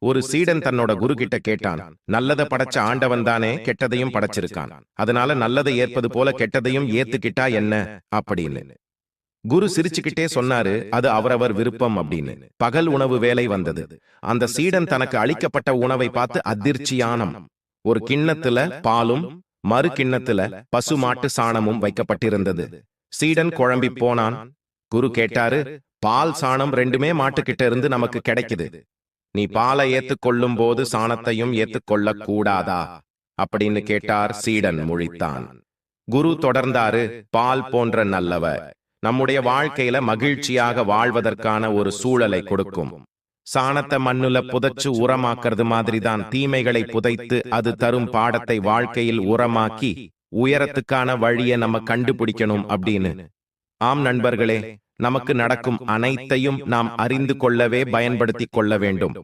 ஒரு சீடன் தன்னோட குரு கிட்ட கேட்டான், நல்லத படைச்ச ஆண்டவன் தானே கெட்டதையும் படைச்சிருக்கான், அதனால நல்லதை ஏற்பது போல கெட்டதையும் ஏத்துக்கிட்டா என்ன அப்படின்னு. குரு சிரிச்சுக்கிட்டே சொன்னாரு, அது அவரவர் விருப்பம் அப்படின்னு. பகல் உணவு வேலை வந்தது. அந்த சீடன் தனக்கு அளிக்கப்பட்ட உணவை பார்த்து அதிர்ச்சியானம். ஒரு கிண்ணத்துல பாலும் மறு கிண்ணத்துல பசு மாட்டு சாணமும் வைக்கப்பட்டிருந்தது. சீடன் குழம்பி போனான். குரு கேட்டாரு, பால் சாணம் ரெண்டுமே மாட்டுக்கிட்ட இருந்து நமக்கு கிடைக்குது, நீ பாலை ஏத்துக்கொள்ளும் போது சாணத்தையும் ஏத்துக்கொள்ள கூடாதா அப்படின்னு கேட்டார். சீடன் முழித்தான். குரு தொடர்ந்தாரு, பால் போன்ற நல்லவர் நம்முடைய வாழ்க்கையில மகிழ்ச்சியாக வாழ்வதற்கான ஒரு சூழலை கொடுக்கும். சாணத்தை மண்ணுல புதைச்சு உரமாக்குறது மாதிரிதான் தீமைகளை புதைத்து அது தரும் பாடத்தை வாழ்க்கையில் உரமாக்கி உயரத்துக்கான வழியை நம்ம கண்டுபிடிக்கணும் அப்படின்னு. ஆம் நண்பர்களே, நமக்கு நடக்கும் அனைத்தையும் நாம் அறிந்து கொள்ளவே பயன்படுத்திக் கொள்ள வேண்டும்.